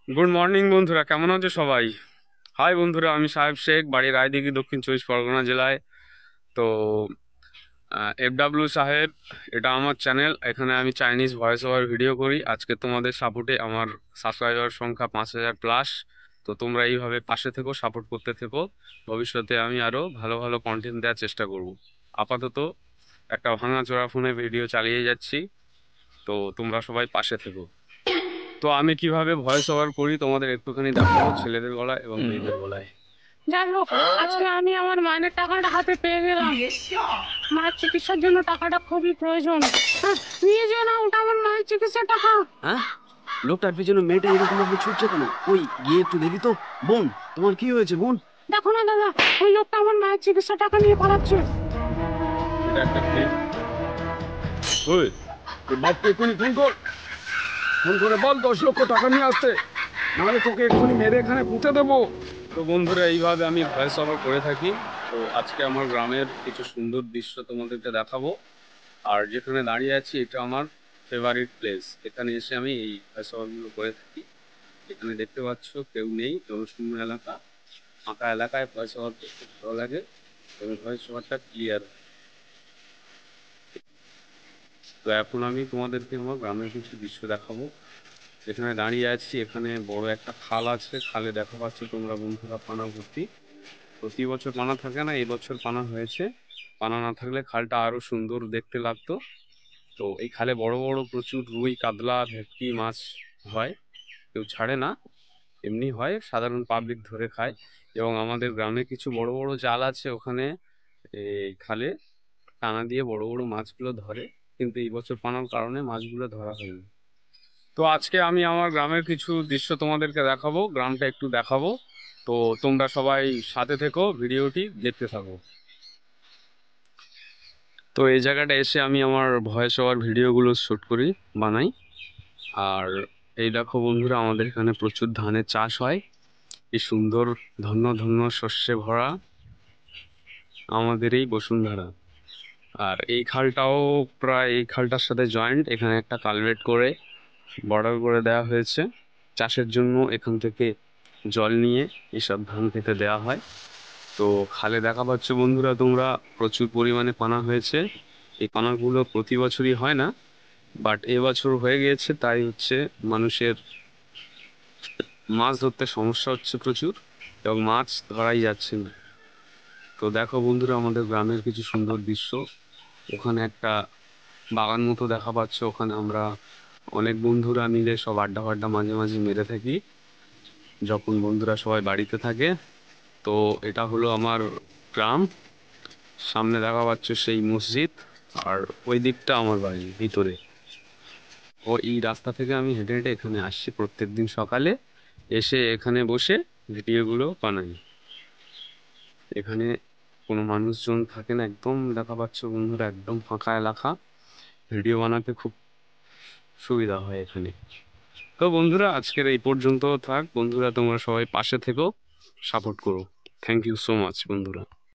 Good morning বন্ধুরা, কেমন আছো সবাই? হাই বন্ধুরা, আমি সাহেব শেখ, বাড়ি রায়দিঘি, দক্ষিণ চব্বিশ পরগনা জেলায়। তো FW সাহেব, এটা আমার চ্যানেল। এখানে আমি চাইনিজ ভয়েস ওভার ভিডিও করি। আজকে তোমাদের সাপোর্টে আমার সাবস্ক্রাইবার সংখ্যা 5,000+। তো তোমরা এইভাবে পাশে থেকো, সাপোর্ট করতে থেকো। ভবিষ্যতে আমি আরো ভালো ভালো কন্টেন্ট দেওয়ার চেষ্টা করব। আপাতত একটা ভাঙাচোরা ফোনে ভিডিও চালিয়ে যাচ্ছি। তো তোমরা সবাই পাশে থেকো। তো আমি কিভাবে ভয়েস ওভার করি তোমাদের একটুখানি দেখাবো, ছেলেদের গলায় এবং মেয়েদের গলায়। যাই হোক, আজকে আমি আমার মায়ের টাকাটা হাতে পেয়ে গেলাম। মায়ের চিকিৎসার জন্য টাকাটা খুবই প্রয়োজন। নিয়ে যেও না, ওটা আমার মায়ের চিকিৎসার টাকা। হ্যাঁ, লোকটার পিছনে মেয়েটা এরকম ভাবে ছুটছে কেন? ওই গিয়ে একটু দেখি তো। বোন, তোমার কি হয়েছে বোন? দেখো না দাদা, ওই লোকটা আমার মায়ের চিকিৎসার টাকা নিয়ে পালাচ্ছে। এটা একটা ক্লিপ। ওই, তোর বাপকে এক্ষুনি ফোন কর। ফোন করে বল 10 লক্ষ টাকা নিয়ে আসতে, নাহলে তোকে এক্ষুনি মেরে এখানে পুঁতে দেবো। তো বন্ধুরা, এইভাবে আমি ভয়েস ওভার করে থাকি। তো আজকে আমার গ্রামের কিছু সুন্দর দৃশ্য তোমাদেরকে দেখাবো। আর যেখানে দাঁড়িয়ে আছি, এটা আমার ফেভারিট প্লেস। এখানে এসে আমি এই ভয়েস ওভারগুলো করে থাকি। এখানে দেখতে পাচ্ছ কেউ নেই, জনশূন্য এলাকা, ফাঁকা এলাকায় ভয়েস ওভার করতে ভালো লাগে এবং ভয়েস ওভারটা ক্লিয়ার। তো এখন আমি তোমাদেরকে আমার গ্রামের কিছু দৃশ্য দেখাবো। এখানে দাঁড়িয়ে আছি, এখানে বড় একটা খাল আছে। খালে দেখা পাচ্ছ তোমরা বন্ধুরা পানা ভর্তি। প্রতি বছর পানা থাকে না, এই বছর পানা হয়েছে। পানা না থাকলে খালটা আরো সুন্দর দেখতে লাগতো। তো এই খালে বড় বড় প্রচুর রুই, কাতলা, ভেটকি মাছ হয়। কেউ ছাড়ে না, এমনি হয়, সাধারণ পাবলিক ধরে খায়। এবং আমাদের গ্রামে কিছু বড় বড় জাল আছে, ওখানে এই খালে টানা দিয়ে বড় বড় মাছগুলো ধরে। কিন্তু এই বছর পানার কারণে মাছগুলো ধরা হয়নি। তো আজকে আমি আমার গ্রামের কিছু দৃশ্য তোমাদেরকে দেখাবো, গ্রামটা একটু দেখাবো। তো তোমরা সবাই সাথে থেকো, ভিডিওটি দেখতে থাকো। তো এই জায়গাটা এসে আমি আমার ভয়েস ওভার ভিডিওগুলো শ্যুট করি, বানাই। আর এই দেখো বন্ধুরা, আমাদের এখানে প্রচুর ধানের চাষ হয়। এই সুন্দর ধন্য ধন্য শস্যে ভরা আমাদের এই বসুন্ধরা। আর এই খালটাও প্রায় এই খালটার সাথে জয়েন্ট। এখানে একটা কালভেট করে বর্ডার করে দেওয়া হয়েছে চাষের জন্য। এখান থেকে জল নিয়ে এসব ধান খেতে দেওয়া হয়। তো খালে দেখা পাচ্ছ বন্ধুরা তোমরা, প্রচুর পরিমাণে পানা হয়েছে। এই পানাগুলো প্রতি বছরই হয় না, বাট এবছর হয়ে গিয়েছে। তাই হচ্ছে মানুষের মাছ ধরতে সমস্যা হচ্ছে প্রচুর, এবং মাছ ধরাই যাচ্ছে না। তো দেখো বন্ধুরা, আমাদের গ্রামের কিছু সুন্দর দৃশ্য। ওখানে একটা বাগান মতো দেখা পাচ্ছ, ওখানে আমরা অনেক বন্ধুরা মিলে সব আড্ডা ফাড্ডা মাঝে মাঝে মেরে থাকি যখন বন্ধুরা সবাই বাড়িতে থাকে। তো এটা হলো আমার গ্রাম। সামনে দেখা পাচ্ছ সেই মসজিদ, আর ওই দিকটা আমার বাড়ি ভিতরে। ও এই রাস্তা থেকে আমি হেঁটে হেঁটে এখানে আসছি প্রত্যেকদিন সকালে। এসে এখানে বসে ভিডিওগুলো বানাই। এখানে কোনো মানুষজন থাকে না, একদম দেখা পাচ্ছ বন্ধুরা, একদম ফাঁকা এলাকা। ভিডিও বানাতে খুব সুবিধা হয় এখানে। তো বন্ধুরা, আজকের এই পর্যন্ত থাক। বন্ধুরা, তোমরা সবাই পাশে থেকো, সাপোর্ট করো। থ্যাংক ইউ সো মাচ বন্ধুরা।